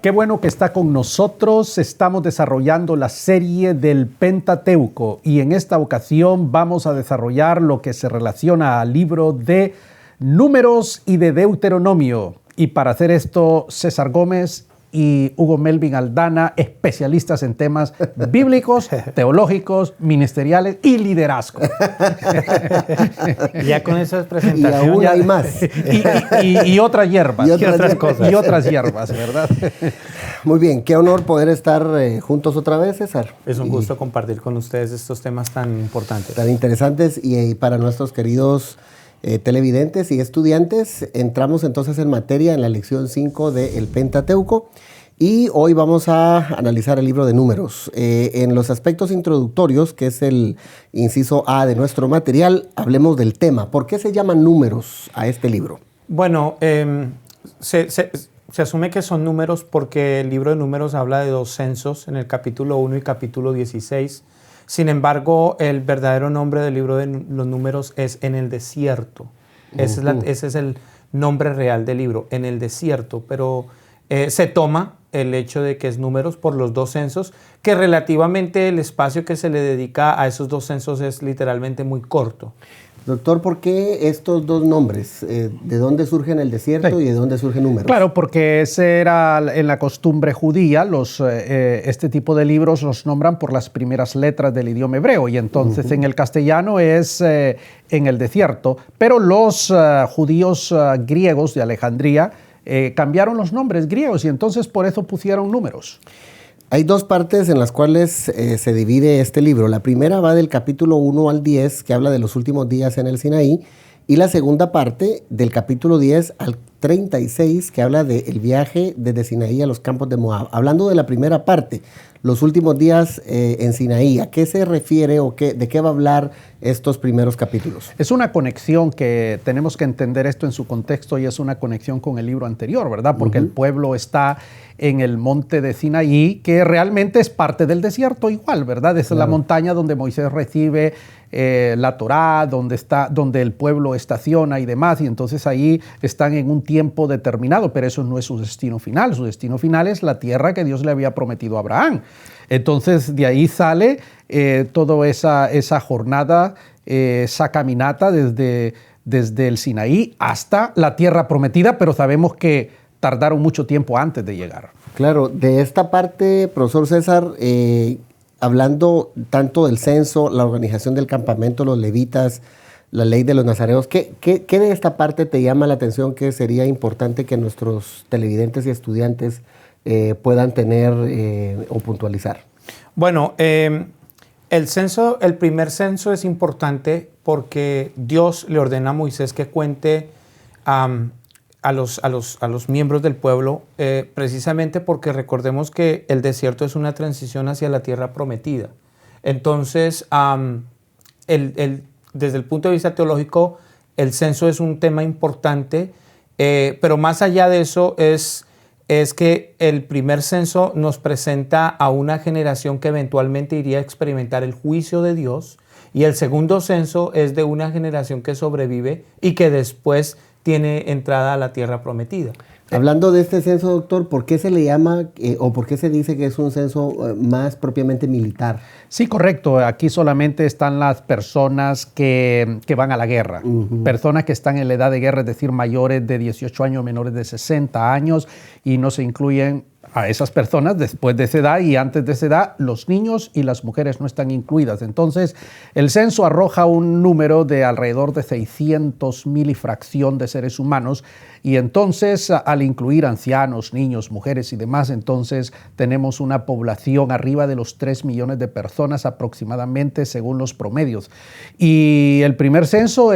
Qué bueno que está con nosotros. Estamos desarrollando la serie del Pentateuco y en esta ocasión vamos a desarrollar lo que se relaciona al libro de Números y de Deuteronomio. Y para hacer esto, César Gómez y Hugo Melvin Aldana, especialistas en temas bíblicos, teológicos, ministeriales y liderazgo. Ya con esas presentaciones. Y aún hay más. Y otras hierbas. Y otras cosas. Y otras hierbas, ¿verdad? Muy bien, qué honor poder estar juntos otra vez, César. Es un gusto compartir con ustedes estos temas tan importantes. Tan interesantes y para nuestros queridos televidentes y estudiantes, entramos entonces en materia en la lección 5 del Pentateuco y hoy vamos a analizar el libro de Números. En los aspectos introductorios, que es el inciso A de nuestro material, hablemos del tema. ¿Por qué se llaman números a este libro? Bueno, se asume que son números porque el libro de Números habla de 2 censos en el capítulo 1 y capítulo 16. Sin embargo, el verdadero nombre del libro de los Números es En el Desierto. Ese es el nombre real del libro, En el Desierto. Pero se toma el hecho de que es Números por los 2 censos, que relativamente el espacio que se le dedica a esos 2 censos es literalmente muy corto. Doctor, ¿por qué estos 2 nombres? ¿De dónde surge En el Desierto y de dónde surge Números? Claro, porque ese era en la costumbre judía, este tipo de libros los nombran por las primeras letras del idioma hebreo y entonces en el castellano es En el Desierto, pero los judíos griegos de Alejandría cambiaron los nombres griegos y entonces por eso pusieron Números. Hay 2 partes en las cuales se divide este libro. La primera va del capítulo 1 al 10, que habla de los últimos días en el Sinaí, y la segunda parte del capítulo 10 al 36, que habla del viaje desde Sinaí a los campos de Moab. Hablando de la primera parte, los últimos días en Sinaí, ¿a qué se refiere o de qué va a hablar estos primeros capítulos? Es una conexión que tenemos que entender esto en su contexto y es una conexión con el libro anterior, ¿verdad? Porque el pueblo está en el monte de Sinaí, que realmente es parte del desierto igual, ¿verdad? Es la montaña donde Moisés recibe la Torá, donde el pueblo estaciona y demás, y entonces ahí están en un tiempo determinado, pero eso no es su destino final. Su destino final es la tierra que Dios le había prometido a Abraham. Entonces de ahí sale toda esa jornada, esa caminata desde el Sinaí hasta la tierra prometida, pero sabemos que tardaron mucho tiempo antes de llegar. Claro, de esta parte, profesor César, hablando tanto del censo, la organización del campamento, los levitas, la ley de los nazareos, ¿qué de esta parte te llama la atención que sería importante que nuestros televidentes y estudiantes puedan tener o puntualizar? Bueno, el primer censo es importante porque Dios le ordena a Moisés que cuente a los miembros del pueblo, precisamente porque recordemos que el desierto es una transición hacia la tierra prometida. Entonces, desde el punto de vista teológico, el censo es un tema importante, pero más allá de eso es que el primer censo nos presenta a una generación que eventualmente iría a experimentar el juicio de Dios, y el segundo censo es de una generación que sobrevive y que después tiene entrada a la tierra prometida. Hablando de este censo, doctor, ¿por qué se le llama o por qué se dice que es un censo más propiamente militar? Sí, correcto. Aquí solamente están las personas que van a la guerra. Personas que están en la edad de guerra, es decir, mayores de 18 años, menores de 60 años, y no se incluyen a esas personas después de esa edad, y antes de esa edad los niños y las mujeres no están incluidas. Entonces el censo arroja un número de alrededor de 600,000 y fracción de seres humanos, y entonces al incluir ancianos, niños, mujeres y demás, entonces tenemos una población arriba de los 3 millones de personas aproximadamente según los promedios. Y el primer censo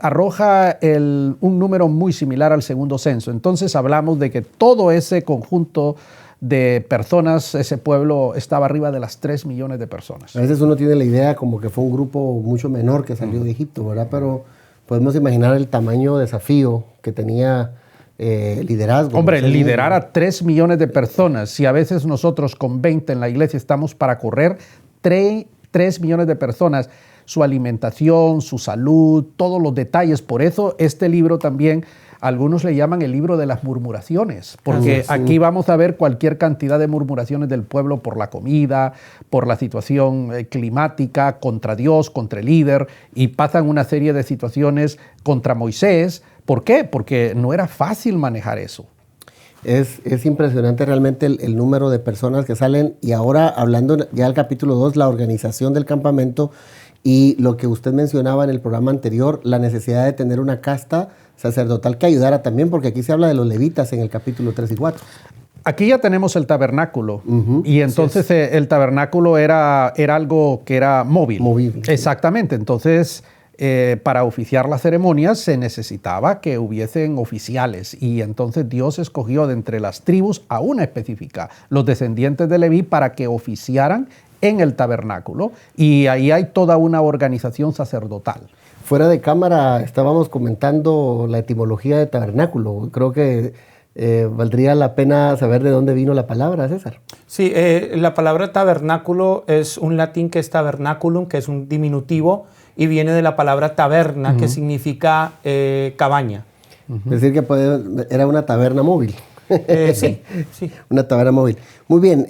arroja un número muy similar al segundo censo. Entonces hablamos de que todo ese conjunto de personas, ese pueblo estaba arriba de las 3 millones de personas. A veces uno tiene la idea como que fue un grupo mucho menor que salió de Egipto, ¿verdad? Pero podemos imaginar el tamaño de desafío que tenía liderazgo. Hombre, liderar a 3 millones de personas, si a veces nosotros con 20 en la iglesia estamos para correr 3 millones de personas, su alimentación, su salud, todos los detalles. Por eso este libro también algunos le llaman el libro de las murmuraciones, porque aquí vamos a ver cualquier cantidad de murmuraciones del pueblo por la comida, por la situación climática, contra Dios, contra el líder, y pasan una serie de situaciones contra Moisés. ¿Por qué? Porque no era fácil manejar eso. Es impresionante realmente el número de personas que salen, y ahora hablando ya del capítulo 2, la organización del campamento y lo que usted mencionaba en el programa anterior, la necesidad de tener una casta sacerdotal que ayudara también, porque aquí se habla de los levitas en el capítulo 3 y 4. Aquí ya tenemos el tabernáculo, y entonces el tabernáculo era algo que era móvil. Movible. Exactamente, entonces para oficiar las ceremonias se necesitaba que hubiesen oficiales, y entonces Dios escogió de entre las tribus a una específica, los descendientes de Leví, para que oficiaran en el tabernáculo, y ahí hay toda una organización sacerdotal. Fuera de cámara estábamos comentando la etimología de tabernáculo. Creo que valdría la pena saber de dónde vino la palabra, César. Sí, la palabra tabernáculo es un latín que es tabernaculum, que es un diminutivo, y viene de la palabra taberna, que significa cabaña. Es decir, que era una taberna móvil. Sí. Una taberna móvil. Muy bien.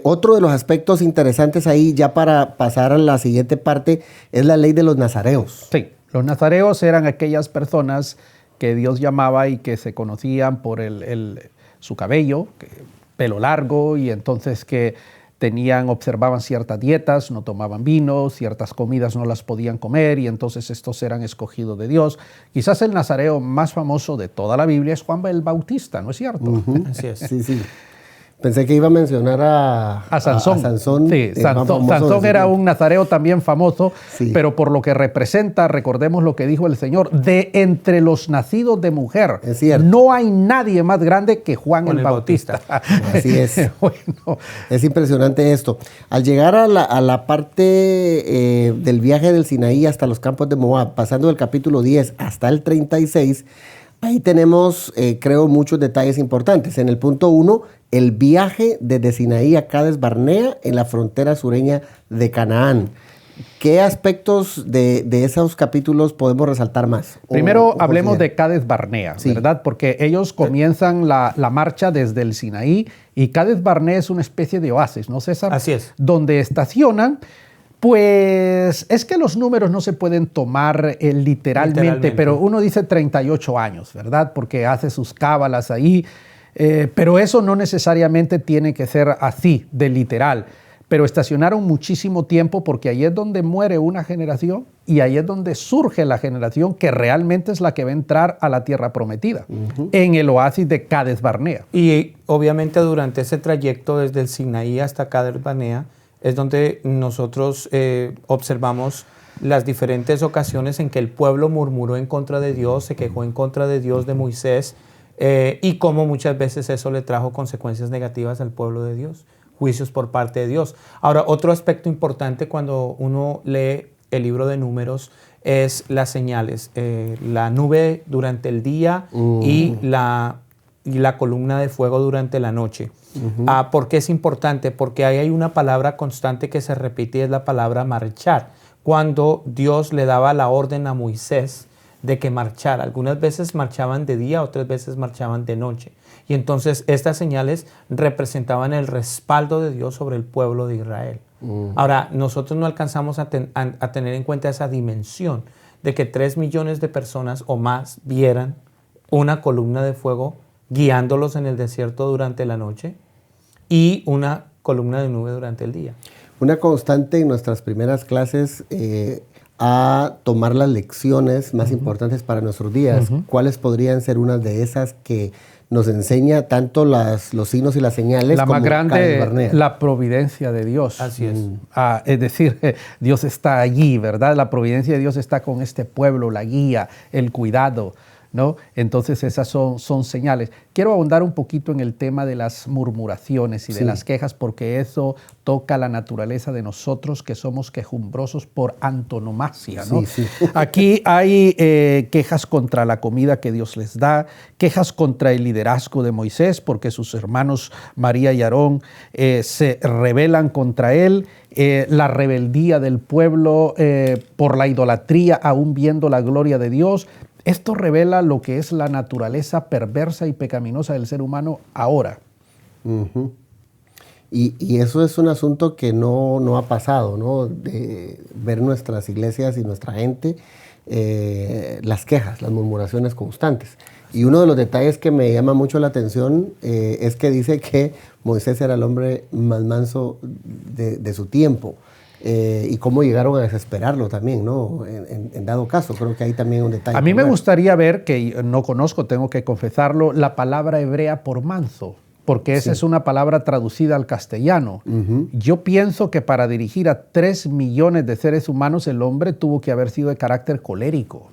Otro de los aspectos interesantes ahí, ya para pasar a la siguiente parte, es la ley de los nazareos. Sí, los nazareos eran aquellas personas que Dios llamaba y que se conocían por su cabello, pelo largo, y entonces que observaban ciertas dietas, no tomaban vino, ciertas comidas no las podían comer, y entonces estos eran escogidos de Dios. Quizás el nazareo más famoso de toda la Biblia es Juan el Bautista, ¿no es cierto? Así es. Sí. Pensé que iba a mencionar a Sansón. Sansón. Sí, Sansón era un nazareo también famoso, sí, pero por lo que representa, recordemos lo que dijo el Señor, de entre los nacidos de mujer, es cierto, no hay nadie más grande que Juan el Bautista. Así es. Bueno. Es impresionante esto. Al llegar a la parte del viaje del Sinaí hasta los campos de Moab, pasando del capítulo 10 hasta el 36, ahí tenemos, creo, muchos detalles importantes. En el punto 1, el viaje desde Sinaí a Cades Barnea en la frontera sureña de Canaán. ¿Qué aspectos de esos capítulos podemos resaltar más? Primero hablemos de Cades Barnea, sí, ¿verdad? Porque ellos comienzan la marcha desde el Sinaí, y Cades Barnea es una especie de oasis, ¿no, César? Así es. Donde estacionan. Pues es que los números no se pueden tomar literalmente, pero uno dice 38 años, ¿verdad? Porque hace sus cábalas ahí, pero eso no necesariamente tiene que ser así, de literal. Pero estacionaron muchísimo tiempo, porque ahí es donde muere una generación, y ahí es donde surge la generación que realmente es la que va a entrar a la tierra prometida, en el oasis de Cades Barnea. Y obviamente durante ese trayecto desde el Sinaí hasta Cades Barnea, es donde nosotros observamos las diferentes ocasiones en que el pueblo murmuró en contra de Dios, se quejó en contra de Dios, de Moisés, y cómo muchas veces eso le trajo consecuencias negativas al pueblo de Dios, juicios por parte de Dios. Ahora, otro aspecto importante cuando uno lee el libro de Números es las señales, la nube durante el día y la columna de fuego durante la noche. ¿Por qué es importante? Porque ahí hay una palabra constante que se repite, y es la palabra marchar. Cuando Dios le daba la orden a Moisés de que marchara, algunas veces marchaban de día, otras veces marchaban de noche. Y entonces estas señales representaban el respaldo de Dios sobre el pueblo de Israel. Ahora, nosotros no alcanzamos a tener en cuenta esa dimensión de que 3 millones de personas o más vieran una columna de fuego guiándolos en el desierto durante la noche y una columna de nube durante el día. Una constante en nuestras primeras clases a tomar las lecciones más importantes para nuestros días. ¿Cuáles podrían ser unas de esas que nos enseña tanto los signos y las señales? La como más grande, la providencia de Dios. Así es. Es decir, Dios está allí, ¿verdad? La providencia de Dios está con este pueblo, la guía, el cuidado, ¿no? Entonces esas son señales. Quiero ahondar un poquito en el tema de las murmuraciones y de las quejas, porque eso toca la naturaleza de nosotros, que somos quejumbrosos por antonomasia, ¿no? Aquí hay quejas contra la comida que Dios les da, quejas contra el liderazgo de Moisés, porque sus hermanos María y Aarón se rebelan contra él, la rebeldía del pueblo por la idolatría, aún viendo la gloria de Dios. Esto revela lo que es la naturaleza perversa y pecaminosa del ser humano ahora. Uh-huh. Y eso es un asunto que no ha pasado, ¿no? De ver nuestras iglesias y nuestra gente, las quejas, las murmuraciones constantes. Y uno de los detalles que me llama mucho la atención es que dice que Moisés era el hombre más manso de su tiempo. Y cómo llegaron a desesperarlo también, ¿no? En dado caso, creo que hay también un detalle. A mí me gustaría ver, que no conozco, tengo que confesarlo, la palabra hebrea por manso, porque esa es una palabra traducida al castellano. Uh-huh. Yo pienso que para dirigir a 3 millones de seres humanos, el hombre tuvo que haber sido de carácter colérico.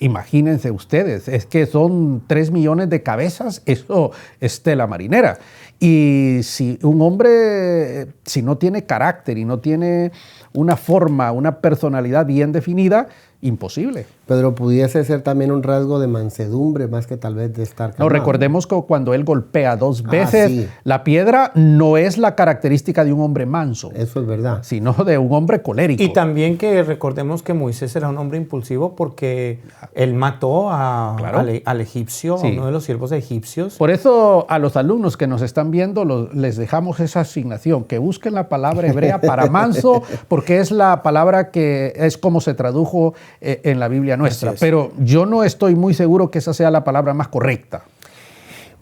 Imagínense ustedes, es que son 3 millones de cabezas, eso es tela marinera. Y si un hombre, si no tiene carácter y no tiene una forma, una personalidad bien definida, imposible. Pedro, pudiese ser también un rasgo de mansedumbre más que tal vez de estar calmado. No, recordemos que cuando él golpea 2 veces la piedra, no es la característica de un hombre manso. Eso es verdad. Sino de un hombre colérico. Y también que recordemos que Moisés era un hombre impulsivo porque él mató al egipcio, a uno de los siervos egipcios. Por eso a los alumnos que nos están viendo les dejamos esa asignación, que busquen la palabra hebrea para manso, porque es la palabra que es como se tradujo en la Biblia nuestra, pero yo no estoy muy seguro que esa sea la palabra más correcta.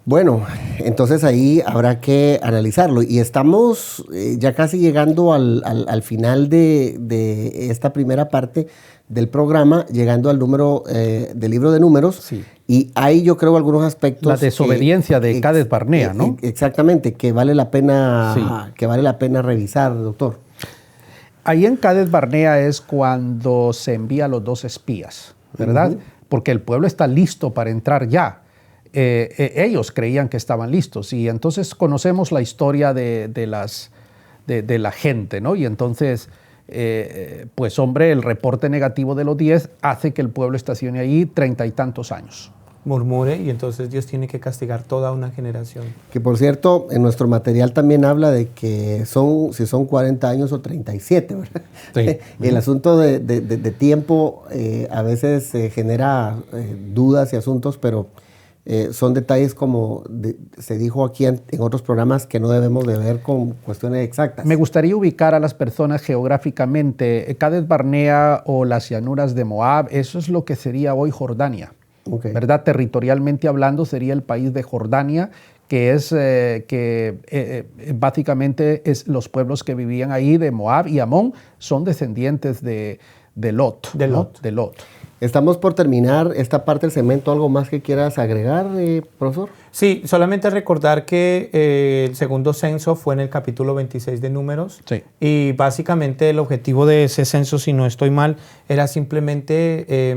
Bueno, entonces ahí habrá que analizarlo y estamos ya casi llegando al final de esta primera parte del programa, llegando al número del libro de Números. Sí. Y hay, yo creo, algunos aspectos. La desobediencia de Cades Barnea, ¿no? Exactamente, que vale la pena revisar, doctor. Ahí en Cades Barnea es cuando se envía a los 2 espías, ¿verdad? Uh-huh. Porque el pueblo está listo para entrar ya. Ellos creían que estaban listos y entonces conocemos la historia de la gente, ¿no? Y entonces, pues hombre, el reporte negativo de los 10 hace que el pueblo estacione ahí 30 y tantos años. Murmure y entonces Dios tiene que castigar toda una generación. Que por cierto, en nuestro material también habla de que si son 40 años o 37, ¿verdad? Sí. El asunto de tiempo a veces genera dudas y asuntos, pero son detalles como se dijo aquí en otros programas que no debemos de ver con cuestiones exactas. Me gustaría ubicar a las personas geográficamente. Cades Barnea o las llanuras de Moab, eso es lo que sería hoy Jordania. Okay. ¿Verdad? Territorialmente hablando sería el país de Jordania, que es básicamente los pueblos que vivían ahí de Moab y Amón son descendientes de Lot. De Lot. Estamos por terminar esta parte del segmento. ¿Algo más que quieras agregar, profesor? Sí, solamente recordar que el segundo censo fue en el capítulo 26 de Números. Sí. Y básicamente el objetivo de ese censo, si no estoy mal, era simplemente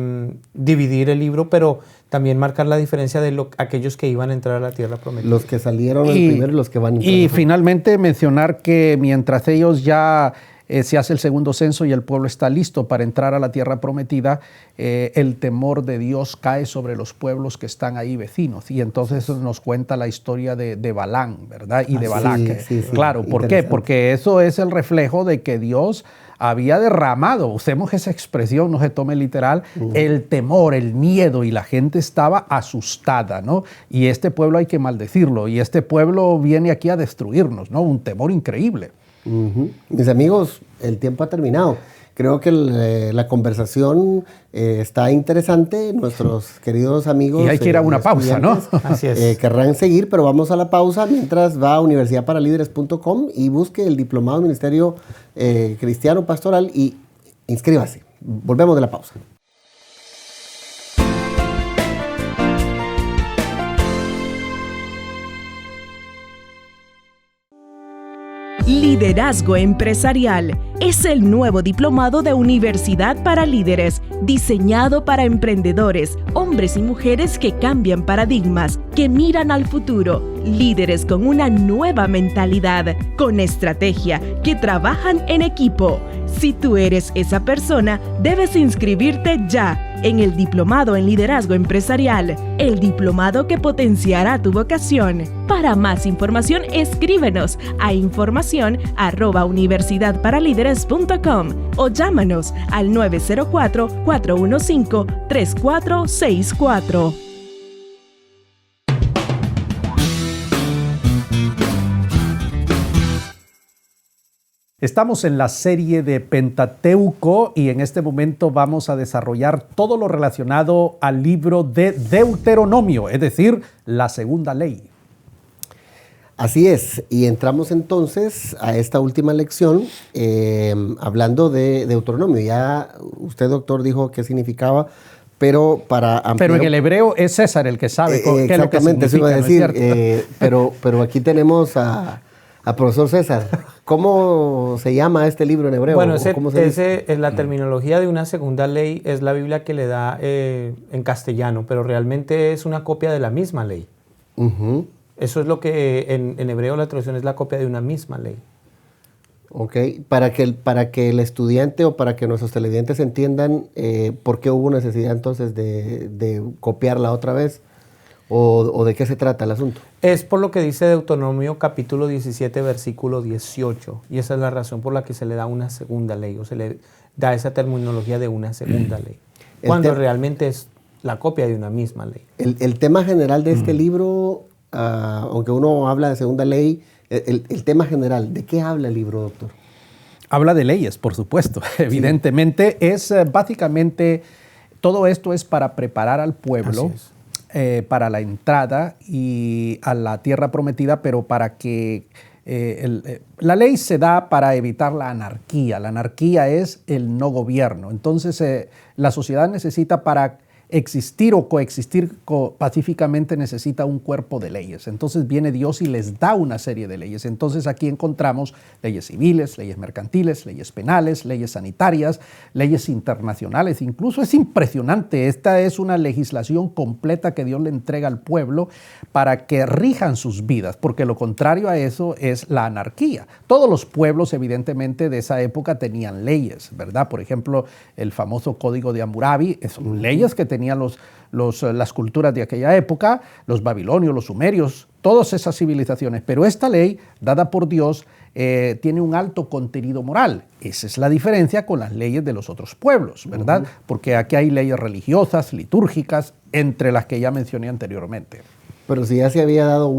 dividir el libro, pero también marcar la diferencia de aquellos que iban a entrar a la tierra prometida. Los que salieron el primero y los que van a entrar. Y finalmente mencionar que mientras ellos ya se hace el segundo censo y el pueblo está listo para entrar a la tierra prometida, el temor de Dios cae sobre los pueblos que están ahí vecinos. Y entonces nos cuenta la historia de Balán, ¿verdad? Y de Balac. Sí, claro, ¿por qué? Porque eso es el reflejo de que Dios había derramado, usemos esa expresión, no se tome literal, el temor, el miedo, y la gente estaba asustada, ¿no? Y este pueblo hay que maldecirlo, y este pueblo viene aquí a destruirnos, ¿no? Un temor increíble. Uh-huh. Mis amigos, el tiempo ha terminado. Creo que la conversación está interesante. Nuestros queridos amigos... Y hay que ir a una pausa, ¿no? Así es. Querrán seguir, pero vamos a la pausa mientras va a universidadparalíderes.com y busque el Diplomado en Ministerio Cristiano Pastoral y inscríbase. Volvemos de la pausa. Liderazgo Empresarial es el nuevo diplomado de Universidad para Líderes, diseñado para emprendedores, hombres y mujeres que cambian paradigmas, que miran al futuro, líderes con una nueva mentalidad, con estrategia, que trabajan en equipo. Si tú eres esa persona, debes inscribirte ya. en el Diplomado en Liderazgo Empresarial, el diplomado que potenciará tu vocación. Para más información, escríbenos a información@universidadparalíderes.com o llámanos al 904-415-3464. Estamos en la serie de Pentateuco y en este momento vamos a desarrollar todo lo relacionado al libro de Deuteronomio, es decir, la segunda ley. Así es, y entramos entonces a esta última lección hablando de Deuteronomio. Ya usted, doctor, dijo qué significaba, pero para ampliar... Pero en el hebreo es César el que sabe qué es lo que significa. Exactamente, eso iba a decir, ¿no es cierto? pero aquí tenemos a profesor César. ¿Cómo se llama este libro en hebreo? Bueno, ¿Cómo se dice? es la terminología de una segunda ley, es la Biblia que le da en castellano, pero realmente es una copia de la misma ley. Uh-huh. Eso es lo que en hebreo la traducción es la copia de una misma ley. Ok, para que el estudiante o para que nuestros televidentes entiendan por qué hubo necesidad entonces de copiarla otra vez o de qué se trata el asunto. Es por lo que dice Deuteronomio capítulo 17 versículo 18 y esa es la razón por la que se le da una segunda ley o se le da esa terminología de una segunda ley, cuando realmente es la copia de una misma ley. El tema general de este libro, aunque uno habla de segunda ley, el tema general, ¿de qué habla el libro, doctor? Habla de leyes, por supuesto. Sí. Evidentemente, es básicamente, todo esto es para preparar al pueblo para la entrada y a la tierra prometida, pero para que la ley se da para evitar la anarquía. La anarquía es el no gobierno. Entonces, la sociedad necesita para existir o coexistir pacíficamente necesita un cuerpo de leyes. Entonces viene Dios y les da una serie de leyes. Entonces aquí encontramos leyes civiles, leyes mercantiles, leyes penales, leyes sanitarias, leyes internacionales. Incluso es impresionante. Esta es una legislación completa que Dios le entrega al pueblo para que rijan sus vidas, porque lo contrario a eso es la anarquía. Todos los pueblos, evidentemente, de esa época tenían leyes, ¿verdad? Por ejemplo, el famoso Código de Hammurabi, son leyes que tenían las culturas de aquella época, los babilonios, los sumerios, todas esas civilizaciones. Pero esta ley, dada por Dios, tiene un alto contenido moral. Esa es la diferencia con las leyes de los otros pueblos, ¿verdad? Porque aquí hay leyes religiosas, litúrgicas, entre las que ya mencioné anteriormente. Pero si ya se había dado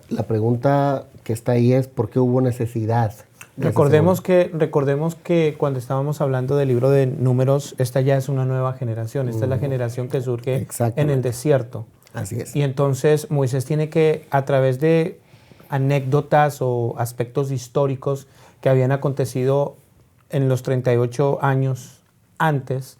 la pregunta que está ahí es ¿por qué hubo necesidad? Recordemos que cuando estábamos hablando del libro de Números, esta ya es una nueva generación. Esta es la generación que surge en el desierto. Así es. Y entonces Moisés tiene que, a través de anécdotas o aspectos históricos que habían acontecido en los 38 años antes,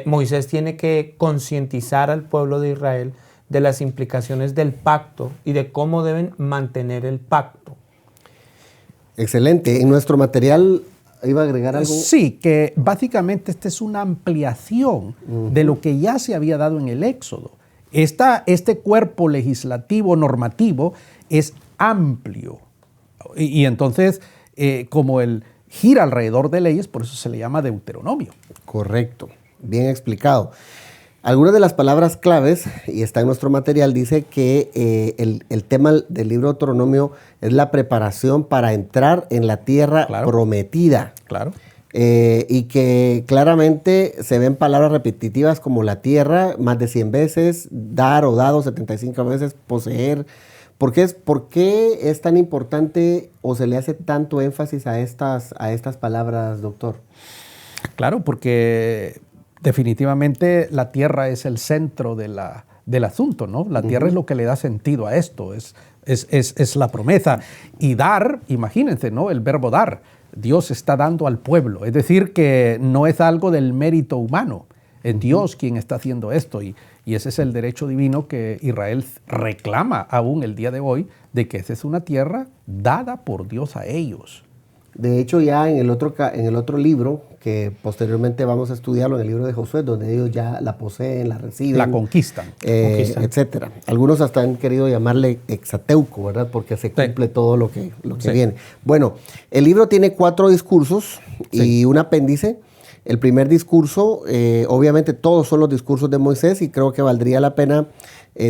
Moisés tiene que concientizar al pueblo de Israel de las implicaciones del pacto y de cómo deben mantener el pacto. Excelente. En nuestro material, ¿iba a agregar algo? Sí, que básicamente esta es una ampliación de lo que ya se había dado en el Éxodo. Este cuerpo legislativo, normativo, es amplio. Y entonces, como él gira alrededor de leyes, por eso se le llama Deuteronomio. Correcto. Bien explicado. Algunas de las palabras claves, y está en nuestro material, dice que el tema del libro de Deuteronomio es la preparación para entrar en la tierra prometida. Claro. Y que claramente se ven palabras repetitivas como la tierra más de 100 veces, dar o dado 75 veces, poseer. ¿Por qué es tan importante o se le hace tanto énfasis a estas palabras, doctor? Claro, porque definitivamente la tierra es el centro del asunto, ¿no? La tierra es lo que le da sentido a esto, es la promesa. Y dar, imagínense, ¿no? El verbo dar, Dios está dando al pueblo, es decir, que no es algo del mérito humano, es Dios quien está haciendo esto y ese es el derecho divino que Israel reclama aún el día de hoy, de que esa es una tierra dada por Dios a ellos. De hecho, ya en el otro libro, que posteriormente vamos a estudiarlo, en el libro de Josué, donde ellos ya la poseen, la reciben. La conquistan. Etcétera. Algunos hasta han querido llamarle exateuco, ¿verdad? Porque se cumple todo lo que viene. Bueno, el libro tiene 4 discursos y un apéndice El primer discurso, obviamente todos son los discursos de Moisés y creo que valdría la pena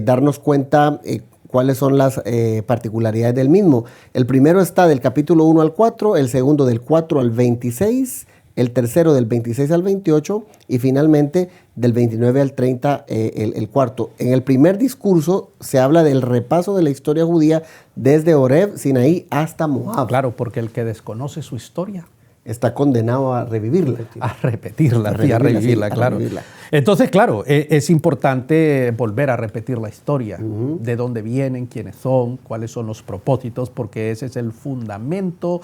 darnos cuenta cuáles son las particularidades del mismo. El primero está del capítulo 1 al 4, el segundo del 4 al 26, el tercero del 26 al 28 y finalmente del 29 al 30 el cuarto. En el primer discurso se habla del repaso de la historia judía desde Horeb, Sinaí hasta Moab. Claro, porque el que desconoce su historia está condenado a revivirla. A revivirla, claro. Entonces, claro, es importante volver a repetir la historia, de dónde vienen, quiénes son, cuáles son los propósitos, porque ese es el fundamento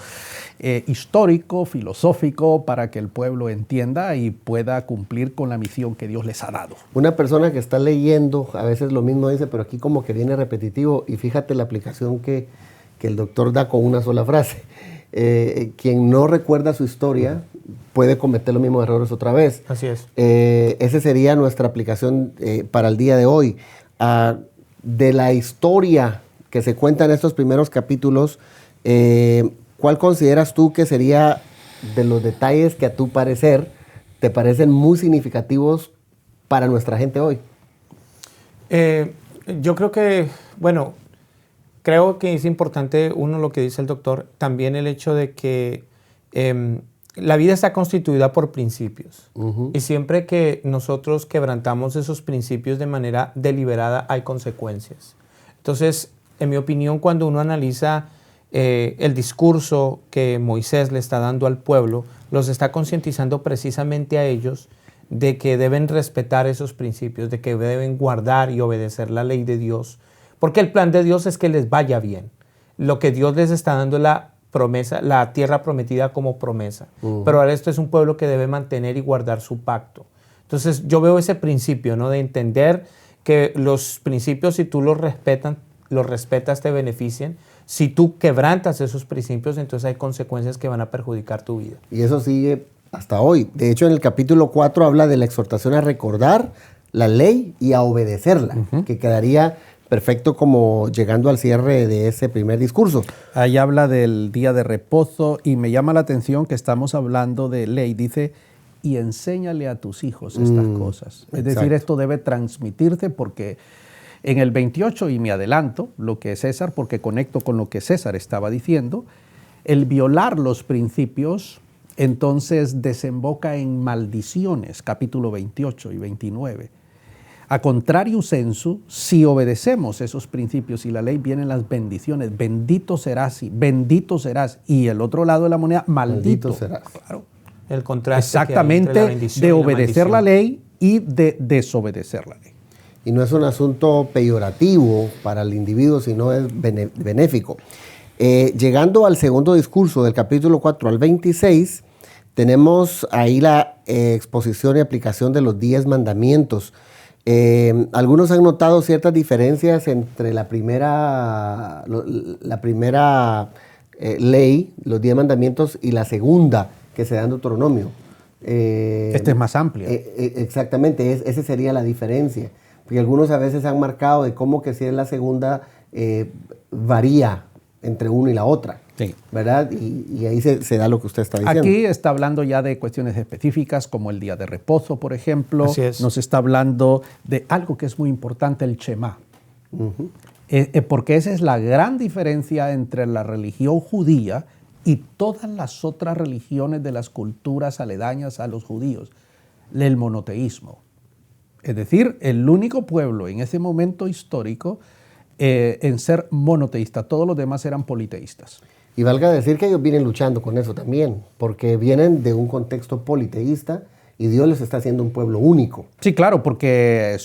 histórico, filosófico, para que el pueblo entienda y pueda cumplir con la misión que Dios les ha dado. Una persona que está leyendo, a veces lo mismo dice, pero aquí como que viene repetitivo, y fíjate la aplicación que el doctor da con una sola frase. Quien no recuerda su historia puede cometer los mismos errores otra vez. Así es. Esa sería nuestra aplicación para el día de hoy. De la historia que se cuenta en estos primeros capítulos, ¿cuál consideras tú que sería de los detalles que a tu parecer te parecen muy significativos para nuestra gente hoy? Yo creo que, bueno, creo que es importante, uno, lo que dice el doctor, también el hecho de que la vida está constituida por principios. Y siempre que nosotros quebrantamos esos principios de manera deliberada, hay consecuencias. Entonces, en mi opinión, cuando uno analiza el discurso que Moisés le está dando al pueblo, los está concientizando precisamente a ellos de que deben respetar esos principios, de que deben guardar y obedecer la ley de Dios, porque el plan de Dios es que les vaya bien. Lo que Dios les está dando es la promesa, la tierra prometida como promesa. Pero ahora esto es un pueblo que debe mantener y guardar su pacto. Entonces yo veo ese principio, ¿no? De entender que los principios, si tú los respetas, te benefician. Si tú quebrantas esos principios, entonces hay consecuencias que van a perjudicar tu vida. Y eso sigue hasta hoy. De hecho, en el capítulo 4 habla de la exhortación a recordar la ley y a obedecerla, que quedaría perfecto como llegando al cierre de ese primer discurso. Ahí habla del día de reposo y me llama la atención que estamos hablando de ley. Dice, y enséñale a tus hijos estas cosas. Es decir, esto debe transmitirse porque en el 28, y me adelanto lo que César, porque conecto con lo que César estaba diciendo, el violar los principios entonces desemboca en maldiciones, capítulo 28 y 29. A contrario sensu, si obedecemos esos principios y la ley, vienen las bendiciones. Bendito serás, bendito serás. Y el otro lado de la moneda, maldito serás. Claro. El contraste exactamente, que hay entre la bendición de y obedecer la ley y de desobedecer la ley. Y no es un asunto peyorativo para el individuo, sino es benéfico. Llegando al segundo discurso del capítulo 4 al 26, tenemos ahí la exposición y aplicación de los 10 mandamientos. Algunos han notado ciertas diferencias entre la primera ley, los 10 mandamientos, y la segunda que se da en Deuteronomio. Esta es más amplia. Exactamente, esa sería la diferencia. Porque algunos a veces han marcado de cómo que si es la segunda varía entre una y la otra. Sí. ¿Verdad? Y ahí se da lo que usted está diciendo. Aquí está hablando ya de cuestiones específicas como el día de reposo, por ejemplo. Así es. Nos está hablando de algo que es muy importante, el Shema. Porque esa es la gran diferencia entre la religión judía y todas las otras religiones de las culturas aledañas a los judíos. El monoteísmo. Es decir, el único pueblo en ese momento histórico en ser monoteísta. Todos los demás eran politeístas. Y valga decir que ellos vienen luchando con eso también, porque vienen de un contexto politeísta y Dios les está haciendo un pueblo único. Sí, claro, porque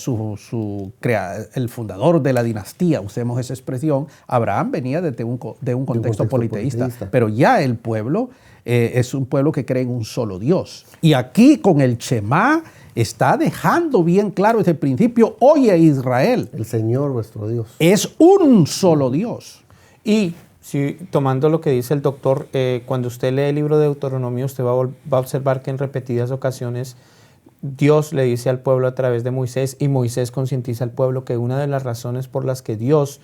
el fundador de la dinastía, usemos esa expresión, Abraham venía de un contexto politeísta, pero ya el pueblo es un pueblo que cree en un solo Dios. Y aquí con el Shema está dejando bien claro ese principio. Oye, Israel, el Señor vuestro Dios es un solo Dios. Y sí, tomando lo que dice el doctor, cuando usted lee el libro de Deuteronomio, usted va a observar que en repetidas ocasiones Dios le dice al pueblo a través de Moisés, y Moisés concientiza al pueblo que una de las razones por las que Dios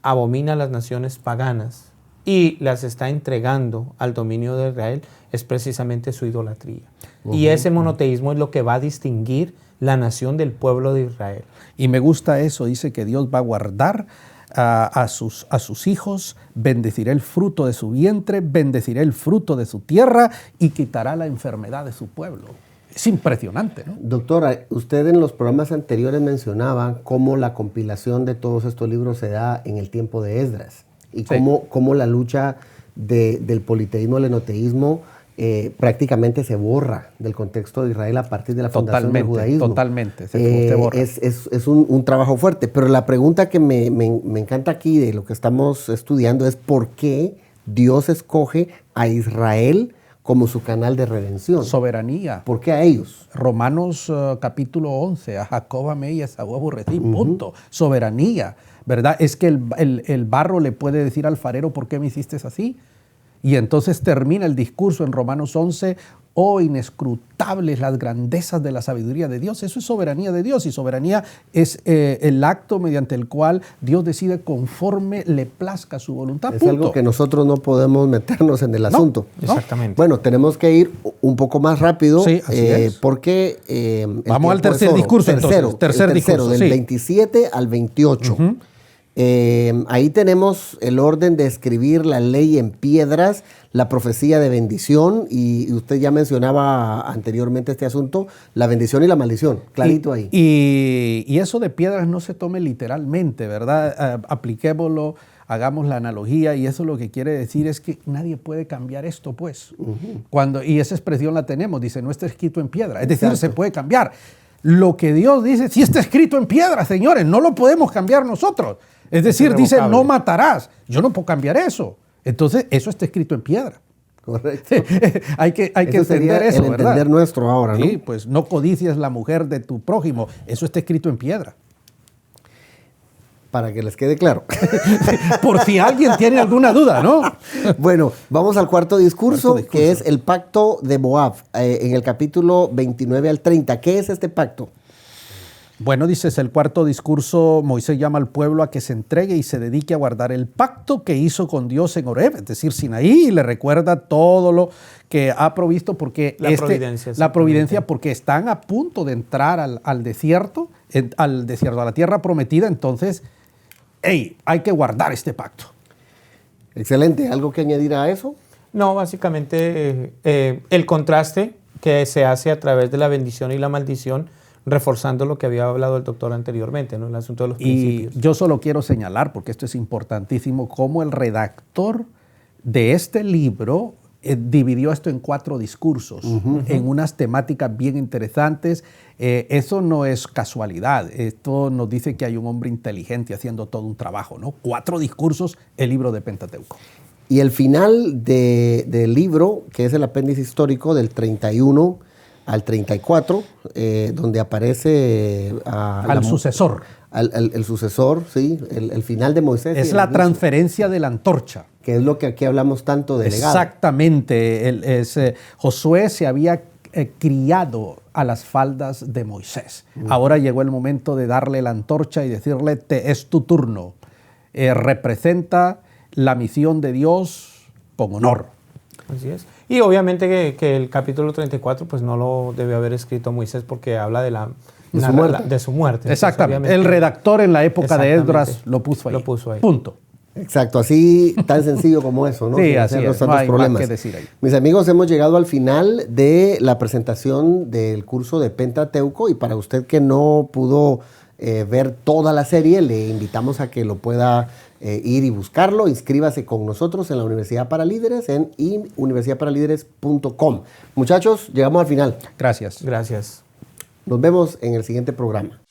abomina a las naciones paganas y las está entregando al dominio de Israel es precisamente su idolatría. Y ese monoteísmo es lo que va a distinguir la nación del pueblo de Israel. Y me gusta eso, dice que Dios va a guardar a sus hijos, bendecirá el fruto de su vientre, bendecirá el fruto de su tierra y quitará la enfermedad de su pueblo. Es impresionante, ¿no? Doctora, usted en los programas anteriores mencionaba cómo la compilación de todos estos libros se da en el tiempo de Esdras y cómo la lucha del politeísmo, el enoteísmo, prácticamente se borra del contexto de Israel a partir de la fundación del judaísmo. Totalmente, se borra. Es un trabajo fuerte, pero la pregunta que me encanta aquí de lo que estamos estudiando es por qué Dios escoge a Israel como su canal de redención. Soberanía. ¿Por qué a ellos? Romanos capítulo 11, a Jacob amé y a Esaú aborrecí, punto. Soberanía, ¿verdad? Es que el barro le puede decir al farero, ¿por qué me hiciste así? Y entonces termina el discurso en Romanos 11, oh inescrutables las grandezas de la sabiduría de Dios. Eso es soberanía de Dios, y soberanía es el acto mediante el cual Dios decide conforme le plazca su voluntad. Es algo que nosotros no podemos meternos en el asunto. Exactamente. Bueno, tenemos que ir un poco más rápido. Sí, así es. Porque vamos al tercer discurso, tercer discurso, del 27 al 28. Ahí tenemos el orden de escribir la ley en piedras, la profecía de bendición, y usted ya mencionaba anteriormente este asunto, la bendición y la maldición, clarito ahí. Y eso de piedras no se tome literalmente, ¿verdad? Apliquémoslo, hagamos la analogía, y eso lo que quiere decir es que nadie puede cambiar esto, pues. Y esa expresión la tenemos, dice, no está escrito en piedra, es decir, se puede cambiar. Lo que Dios dice, sí está escrito en piedra, señores, no lo podemos cambiar nosotros. Es decir, dice, no matarás. Yo no puedo cambiar eso. Entonces, eso está escrito en piedra. Correcto. hay que entender eso, ¿verdad? Entender nuestro ahora, ¿no? Sí, pues no codicies la mujer de tu prójimo. Eso está escrito en piedra. Para que les quede claro. Por si alguien tiene alguna duda, ¿no? Bueno, vamos al cuarto discurso, que es el pacto de Moab, en el capítulo 29 al 30. ¿Qué es este pacto? Bueno, dices, el cuarto discurso, Moisés llama al pueblo a que se entregue y se dedique a guardar el pacto que hizo con Dios en Horeb, es decir, Sinaí, y le recuerda todo lo que ha provisto, porque la providencia, porque están a punto de entrar al desierto, a la tierra prometida. Entonces, hay que guardar este pacto. Excelente. ¿Algo que añadir a eso? No, básicamente el contraste que se hace a través de la bendición y la maldición, reforzando lo que había hablado el doctor anteriormente, ¿no? El asunto de los principios. Y yo solo quiero señalar, porque esto es importantísimo, cómo el redactor de este libro dividió esto en 4 discursos, en unas temáticas bien interesantes. Eso no es casualidad, esto nos dice que hay un hombre inteligente haciendo todo un trabajo, ¿no? 4 discursos, el libro de Pentateuco. Y el final del libro, que es el apéndice histórico del 31 al 34, donde aparece al sucesor. El sucesor, sí, el final de Moisés. Es la transferencia de la antorcha. Que es lo que aquí hablamos tanto de legado. Exactamente. Josué se había criado a las faldas de Moisés. Ahora llegó el momento de darle la antorcha y decirle, es tu turno. Representa la misión de Dios con honor. Así es. Y obviamente que el capítulo 34 pues no lo debe haber escrito Moisés, porque habla de su muerte. Exactamente. El redactor en la época de Esdras lo puso ahí. Punto. Exacto, así tan sencillo como eso, ¿no? Sí, así es. No hay más que decir ahí. Mis amigos, hemos llegado al final de la presentación del curso de Pentateuco, y para usted que no pudo ver toda la serie, le invitamos a que lo pueda ir y buscarlo. Inscríbase con nosotros en la Universidad para Líderes en universidadparalíderes.com. Muchachos, llegamos al final. Gracias. Gracias. Nos vemos en el siguiente programa.